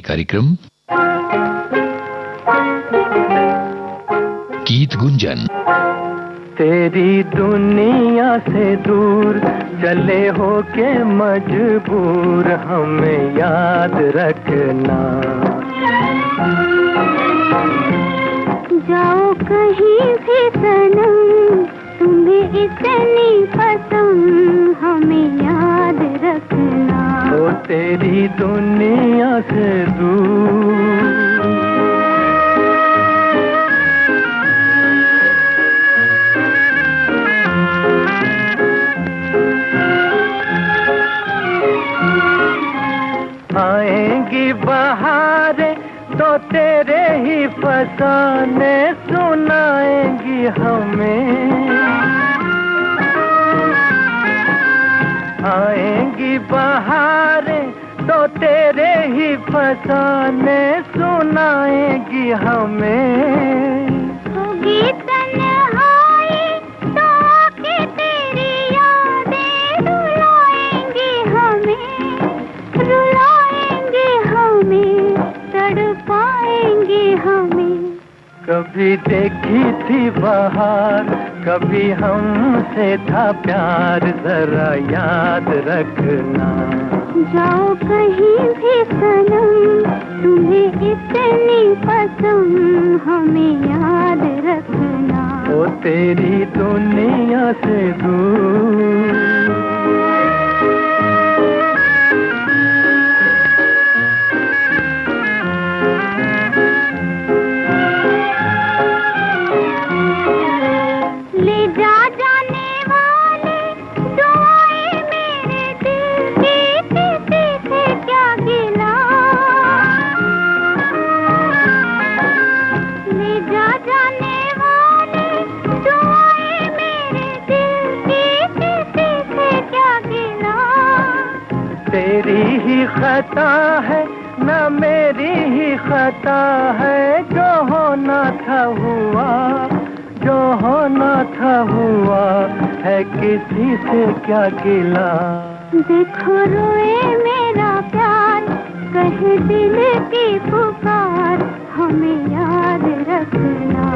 हैं कार्यक्रम गीत गुंजन। तेरी दुनिया से दूर चले हो के मजबूर हमें याद रखना। जाओ कहीं भी सनम तुम्हें इतनी पसंद हमें याद रखना। ओ तेरी दुनिया से दूर आएंगी बहारें तो तेरे ही फसाने सुनाएंगी हमें। आएंगी बहारें तो तेरे ही फसाने सुनाएंगी हमें। होगी तन्हाई तो आके तेरी यादें रुलाएंगी हमें, रुलाएंगे हमें, तड़पाएंगे हमें। कभी देखी थी बहार कभी हमसे था प्यार जरा याद रखना। जाओ कहीं भी सनम तुम्हें इतनी पसंद हमें याद रखना। ओ तेरी दुनिया से दूर तेरी ही खता है न मेरी ही खता है। जो होना था हुआ, जो होना था हुआ है किसी से क्या गिला। देखो रोए मेरा प्यार कहे दिल की पुकार हमें याद रखना।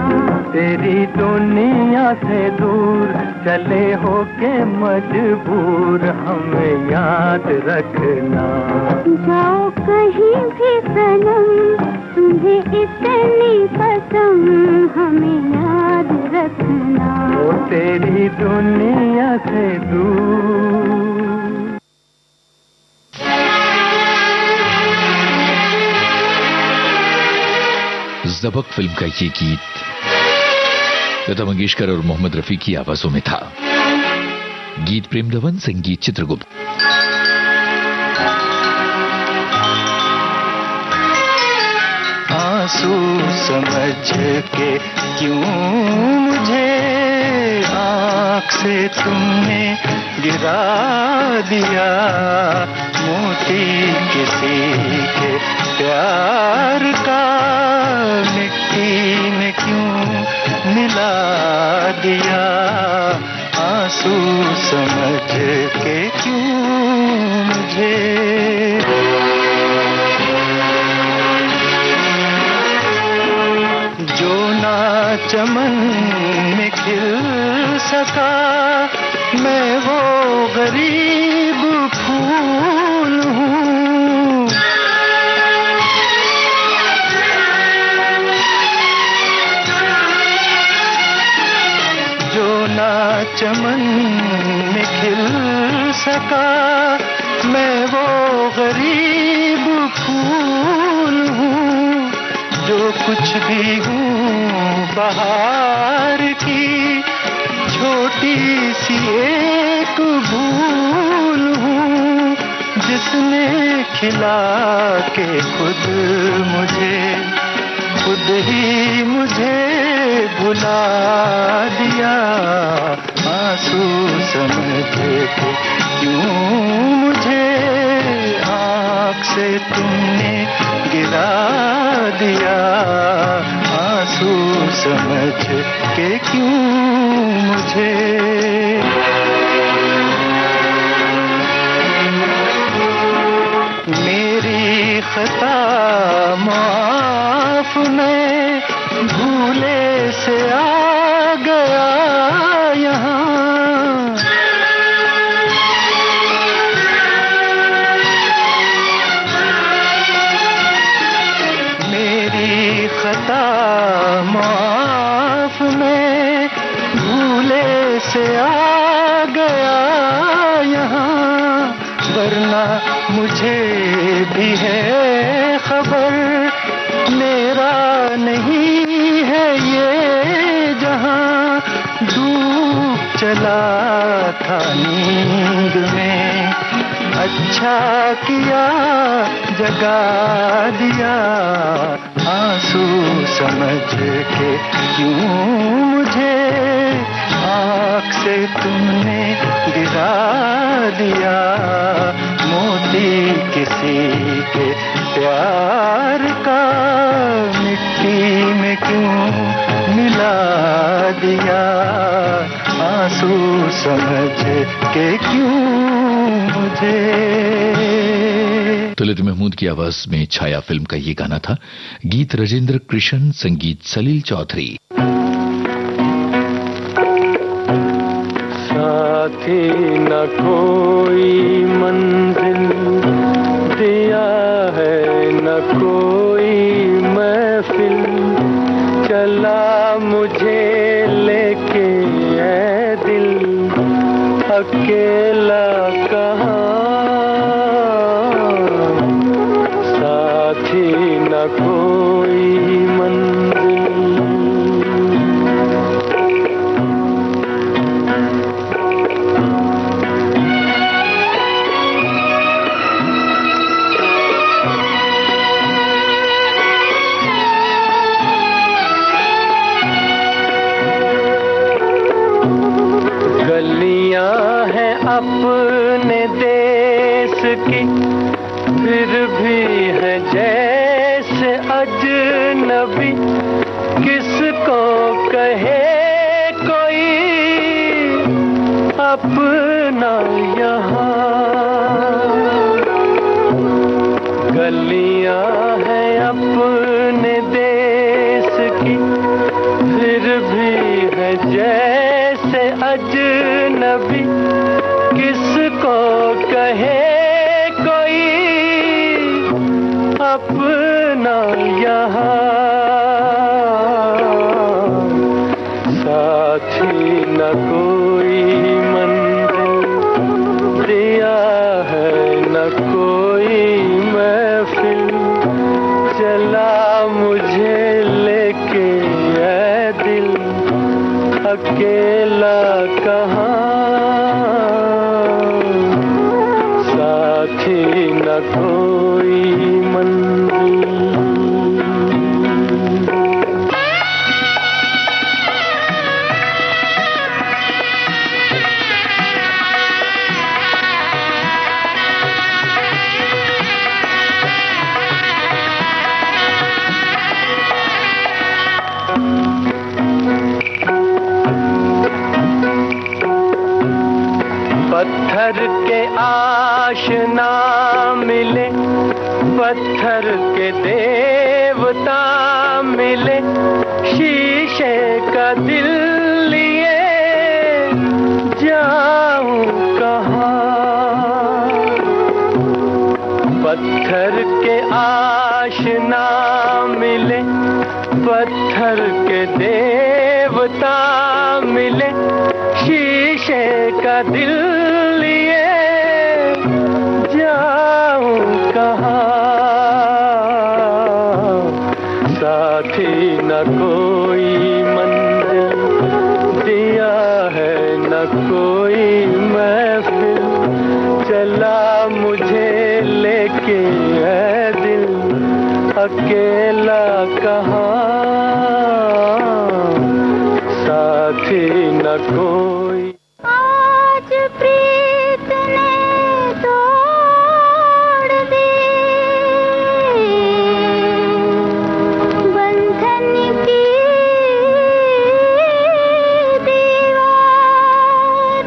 तेरी दुनिया से दूर चले हो के मजबूर हमें याद रखना। जाओ कहीं भी सनम तुम्हें इतनी पसंद हमें याद रखना। ओ तेरी दुनिया से दूर। ज़बक फिल्म का ये गीत लता मंगेशकर और मोहम्मद रफी की आवाजों में था। गीत प्रेम धवन, संगीत चित्रगुप्त। आंसू समझ के क्यों मुझे आँख से तुमने गिरा दिया। मोती किसी के प्यार का मिट्टी में क्यों मिला दिया। आंसू समझ के क्यों मुझे जो ना चमन में खिल सका मैं वो गरीब फूल हूँ। जो ना चमन में खिल सका मैं वो गरीब फूल हूँ। जो कुछ भी हूँ बहार की छोटी सी एक भूल हूँ। जिसने खिला के खुद ही मुझे भुला दिया। आंसू समझ के क्यों मुझे आँख से तुमने गिरा दिया। आंसू समझ के क्यों मुझे मेरी खता माफ, मैं भूले से आ गया यहाँ। मेरी खता माफ, मैं भूले से आ गया यहाँ, वरना मुझे भी है खबर, मेरा नहीं है ये जहां। डूब चला था नींद में, अच्छा किया जगा दिया, आंसू समझ के क्यों मुझे आँख से तुमने गिरा दिया। मोती किसी के प्यार का मिट्टी में क्यों मिला दिया, आंसू समझ के क्यों मुझे। तुलित महमूद की आवाज में छाया फिल्म का ये गाना था। गीत राजेंद्र कृष्ण, संगीत सलील चौधरी। साथी न कोई मंजिल दिया है, न कोई महफिल, चला मुझे लेके है दिल, अकेला कहाँ। साथी न कोई मंजिल। गलियां हैं अपने देश की, फिर भी है जैसे अजनबी, किसको कहे कोई अपना यहाँ। गलियां हैं अपने देश की, फिर भी है जैसे अजनबी, किसको कहे कोई अपना यहाँ। साथी न कोई मंजिल दिया है, न कोई महफिल, चला मुझे लेके है दिल, अकेला कहाँ। साथी न कोई मंजिल। पत्थर के आशना मिले, पत्थर के देवता मिले, शीशे का दिल लिए जाऊं कहाँ। पत्थर के आशना मिले, पत्थर के देवता मिले, शीशे का दिल लिए जाऊं कहाँ। साथी न कोई मंजिल दिया है, न कोई महफिल, चला मुझे लेके है दिल, अकेला कहाँ। साथी न कोई। आज प्रीत ने तोड़ दी बंधन की दीवार,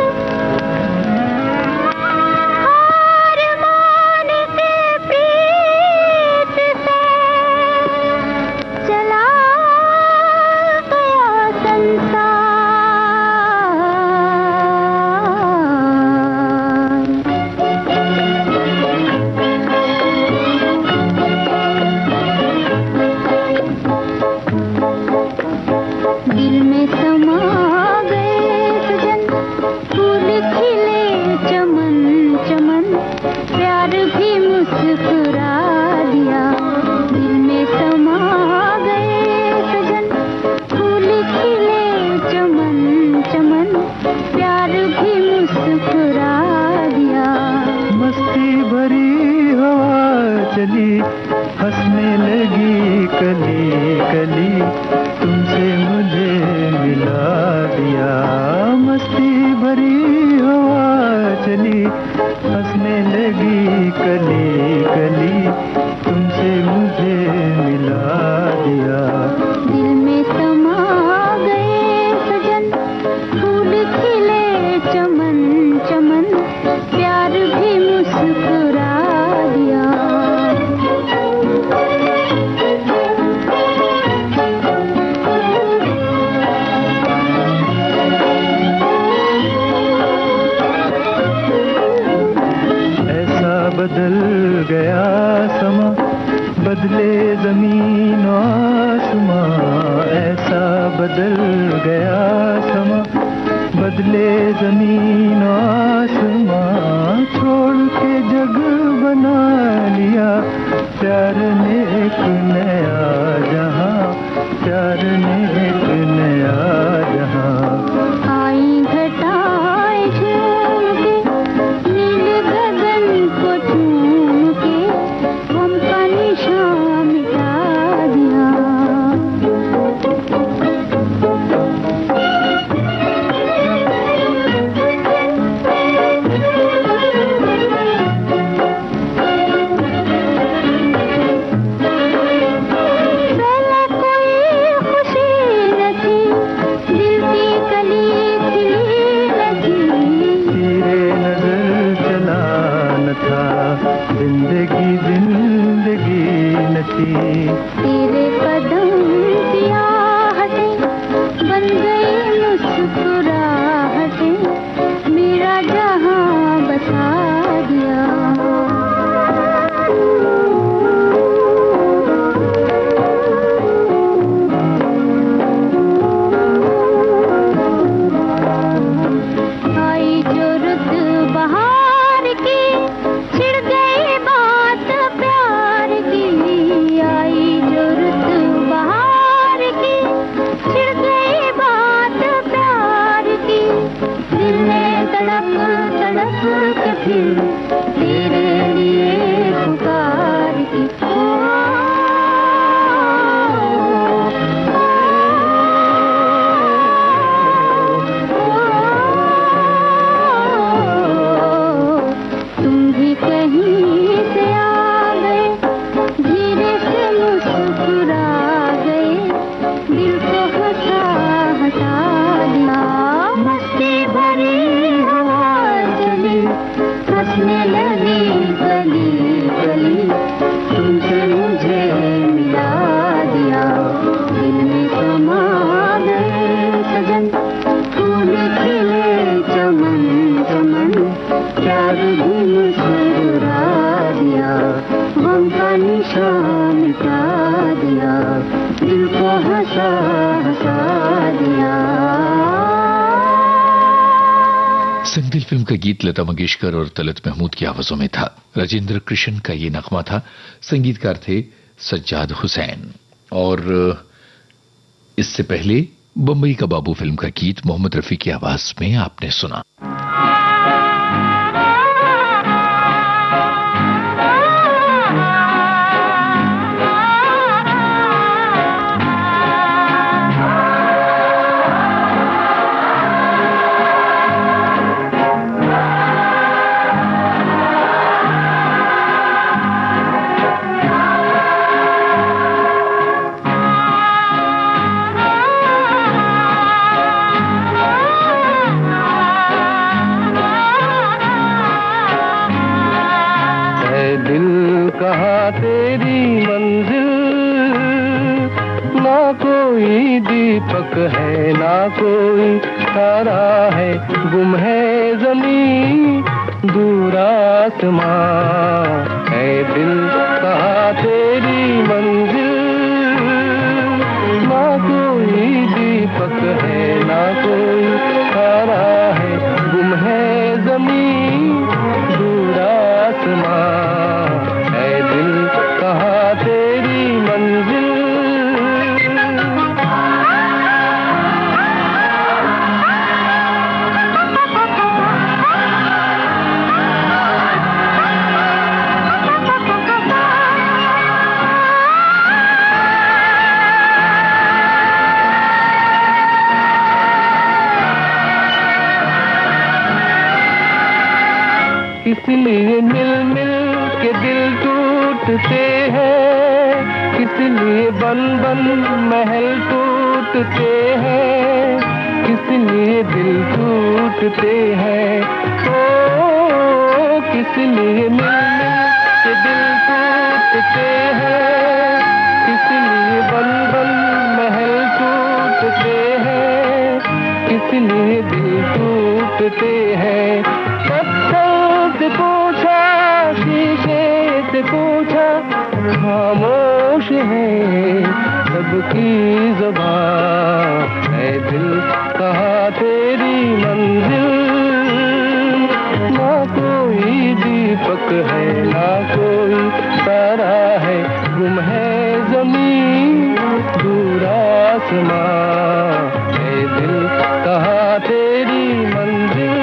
हार मान के प्रीत कली कली तुमसे मुझे मिला दिया। मस्ती भरी हवा चली हंसने लगी कली कली तुमसे मुझे मिला दिया। दिल में समा गए सजन फूल खिले चमन चमन प्यार भी मुस्कुरा दिया। ऐसा बदल गया समा बदले जमीन आसमां। ऐसा बदल गया समा बदले जमीन आसमां। छोड़ के जग बना लिया प्यार ने एक नया जहां। प्यार ने एक नया जहां। आई घटाएं झूम के नील गगन को चूम के गम का निशान मिटा दिया। पहले कोई खुशी न थी दिल की कली खिली न थी। तेरे नजर चला न था जिंदगी जिंदगी न थी। तेरे कदम की आहटें बन गई मुस्कुराहटें मेरा जहां बसा दिया। आई जो रुत बहार की छिड़ गई बात प्यार की। आई जो रुत बहार की छिड़ गई बात प्यार की। दिल ने तड़प तड़प के फिर तेरे लिए पुकार की। तुम भी कहीं से आ गए धीरे से मुस्कुरा गए दिल को हंसा हंसा दिया। मस्ती भरी हवा चली हंसने लगी गली गली तुमसे मुझे मिला दिया। दिल में समा गए सजन फूल खिले चमन चमन प्यार भी मुस्कुरा दिया। गम का निशान मिटा दिया दिल को हंसा हंसा दिया। संगदिल फिल्म का गीत लता मंगेशकर और तलत महमूद की आवाजों में था। राजेंद्र कृष्ण का ये नगमा था। संगीतकार थे सज्जाद हुसैन। और इससे पहले बम्बई का बाबू फिल्म का गीत मोहम्मद रफी की आवाज में आपने सुना। कहाँ तेरी मंजिल। ना कोई दीपक है ना कोई तारा है। गुम है जमीन दूर आसमां। है दिल कहाँ तेरी मंजिल। ना कोई दीपक है ना कोई तारा है। गुम है जमीन दूर आसमां। कहाँ तेरी मंजिल। टूटते हैं, किस लिए बन बन महल टूटते हैं, किस लिए दिल टूटते हैं, ओ किस लिए मिल मिल के दिल टूटते हैं, किस लिए बन बन महल टूटते हैं, किस लिए दिल टूटते हैं। पत्थर से पूछा, शीशे से पूछा, खामोश है सबकी ज़ुबान, है दिल कहाँ तेरी मंजिल, ना कोई दीपक है ना कोई तारा है, गुम है ज़मीन दूर आसमां, है दिल कहाँ तेरी मंजिल।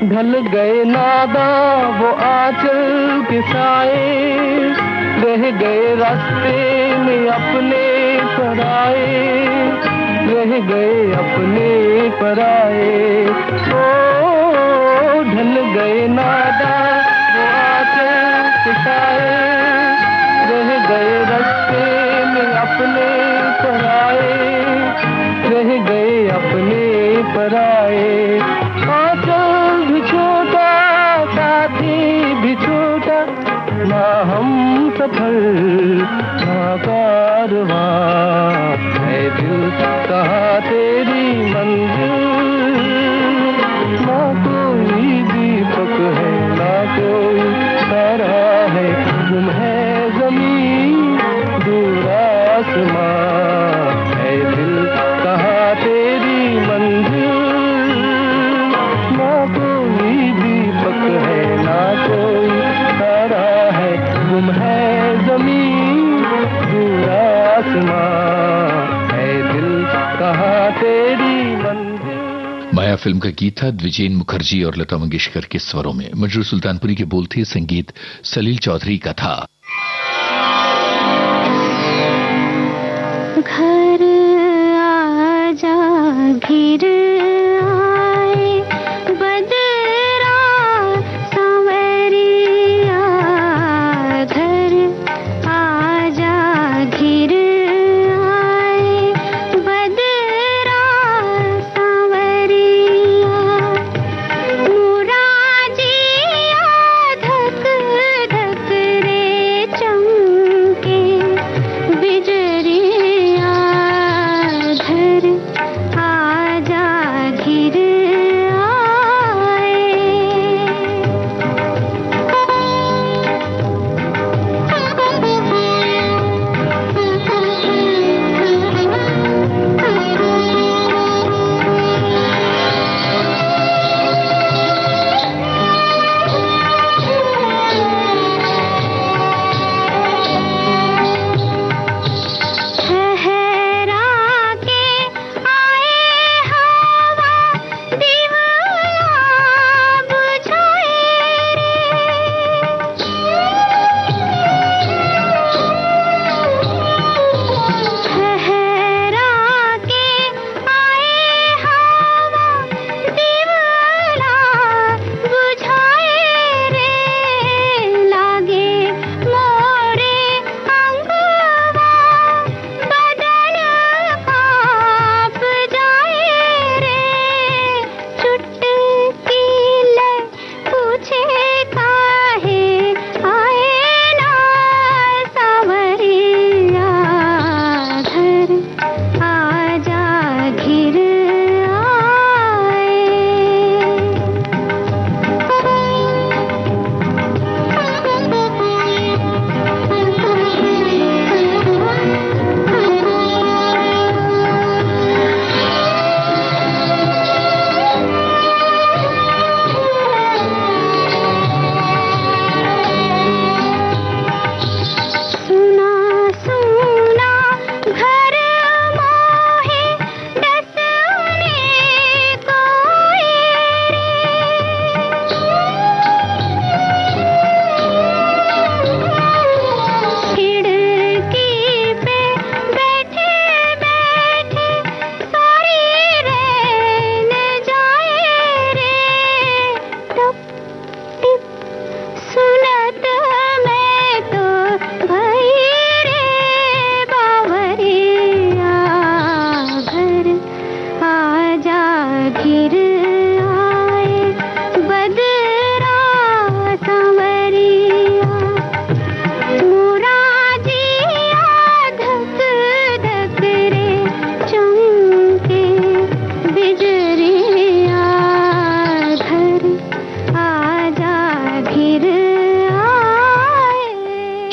ढल गए नादा वो आंचल के साए, रह गए रास्ते में अपने पराए, रह गए अपने पराए, ओ ढल गए नादा वो आंचल के साए, रह गए रास्ते में अपने पराए, रह गए अपने पराए। आंचल भी छोटा, साथी भी छोटा, ना हम सफर ना कारवां, है दिल कहाँ तेरी मंजिल, ना कोई दीपक है ना कोई तारा है, गुम है ज़मीन दूर आसमां, है दिल कहाँ तेरी मंजिल, ना कोई दीपक है ना कोई तारा है, गुम है ज़मीन दूर आसमां, है दिल कहाँ तेरी मंजिल। माया फिल्म का गीत था द्विजेन मुखर्जी और लता मंगेशकर के स्वरों में। मंजूर सुल्तानपुरी के बोल थे, संगीत सलील चौधरी का था। घर आजा घिर आए बदरा सांवरिया, घर आजा घिर आए बदरा सांवरिया, मुराजिया धक धक रे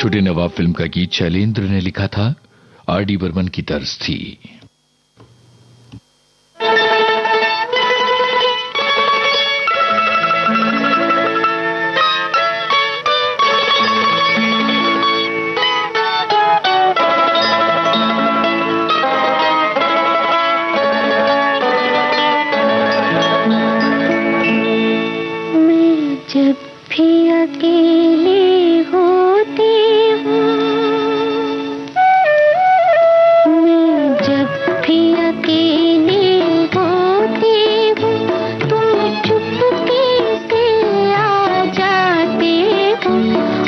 छोटे नवाब फिल्म का गीत शैलेंद्र ने लिखा था, आर.डी. बर्मन की तर्ज थी। जब भी अकेले होती हूँ, मैं जब भी अकेले होती हूँ, तुम चुपके से आ जाते हो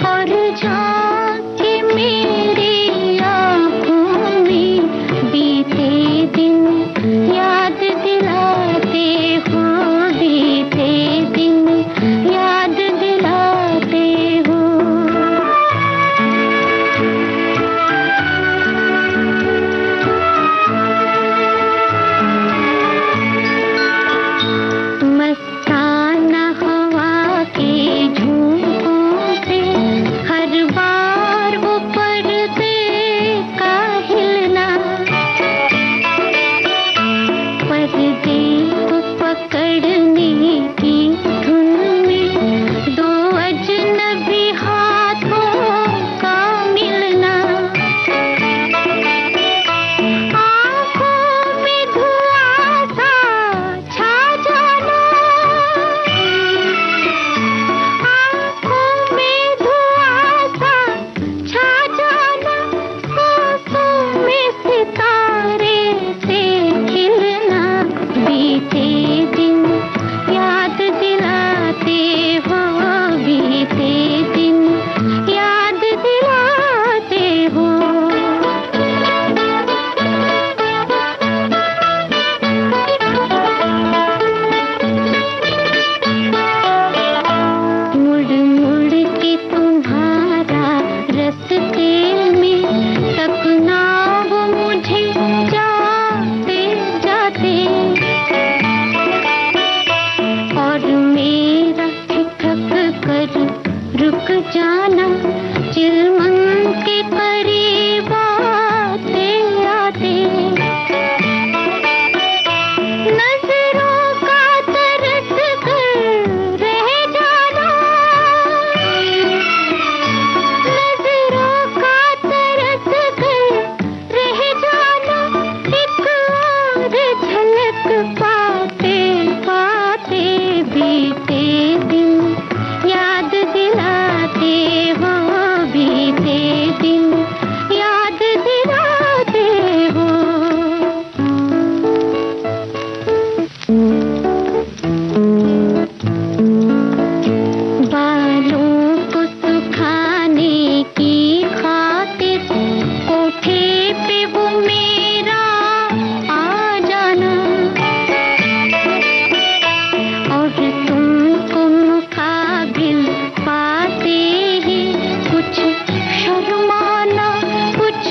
और झांके मेरी आँखों में बीते दिन याद दिलाते हो, बीते दिन याद दिलाते हो। मस्ताना हवा के झोंकों से हर बार वो पर्दे का हिलना, पर्दे को पकड़ने की धुन में दो अजनबी हाथों का मिलना, आँखों में धुआं सा छा जाना, आँखों में धुआं सा छा जाना, सांसों में सितारे से खिलना, बीते दिन याद दिलाते हो, बीते दिन याद दिलाते हो। मुड़ मुड़ के तुम्हारा रस्ते में तकना वो मुझे जाते जाते, और मेरा ठिठक कर रुक जाना, चिलमन के करीब आते आते, नजरों का तरस कर रह जाना, नजरों का तरस कर रह जाना, एक और झलक पाते पाते, बीते दिन याद दिलाते हो, बीते दिन याद दिलाते हो। बालों को सुखाने की खातिर कोठे पे वो मेरा आ जाना, और तुमको मुकाबिल पाते ही कुछ शर्माना, कुछ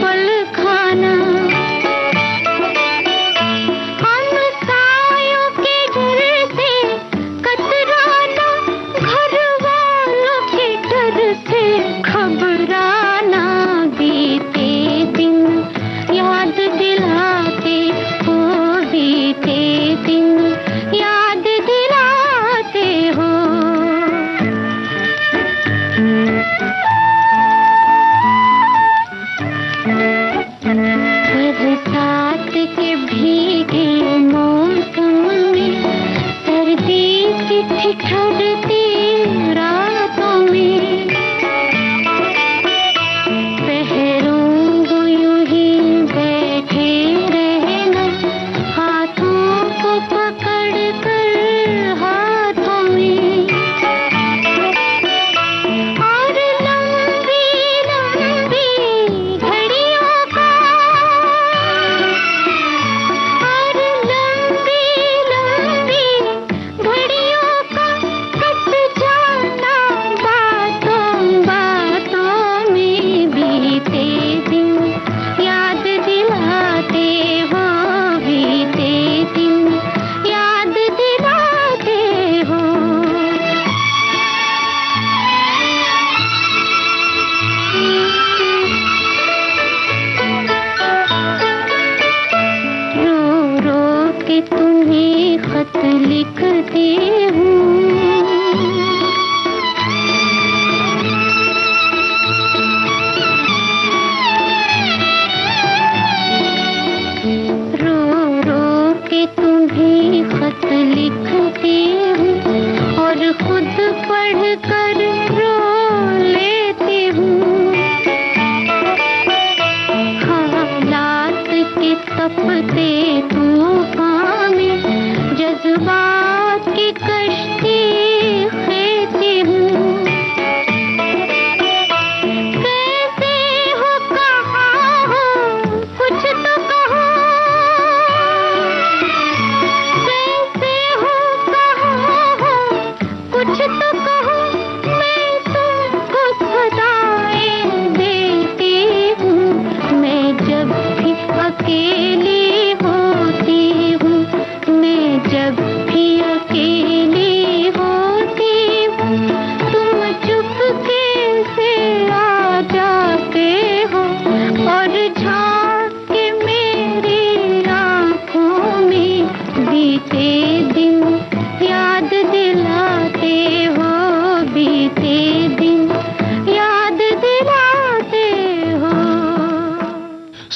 बल खाना, हमसायों के घर से कतराना, घर वालों के डर से घबराना, बीते दिन याद दिलाते हो, बीते दिन याद दिलाते हो। बरसात के भीगे मौसम में, सर्दी की ठिठुरती रातों में, पहरों को यूं ही बैठे रहना, हाथों को पकड़ कर हाथों में, और लंबी लंबी घड़ियों का, और लंबी लंबी घड़ियों का कट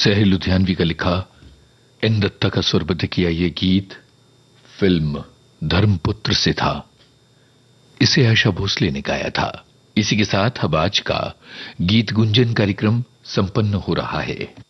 सहल लुधियानवी का लिखा, एन दत्ता का स्वरबद्ध किया ये गीत फिल्म धर्मपुत्र से था। इसे आशा भोसले ने गाया था। इसी के साथ अब आज का गीत गुंजन कार्यक्रम संपन्न हो रहा है।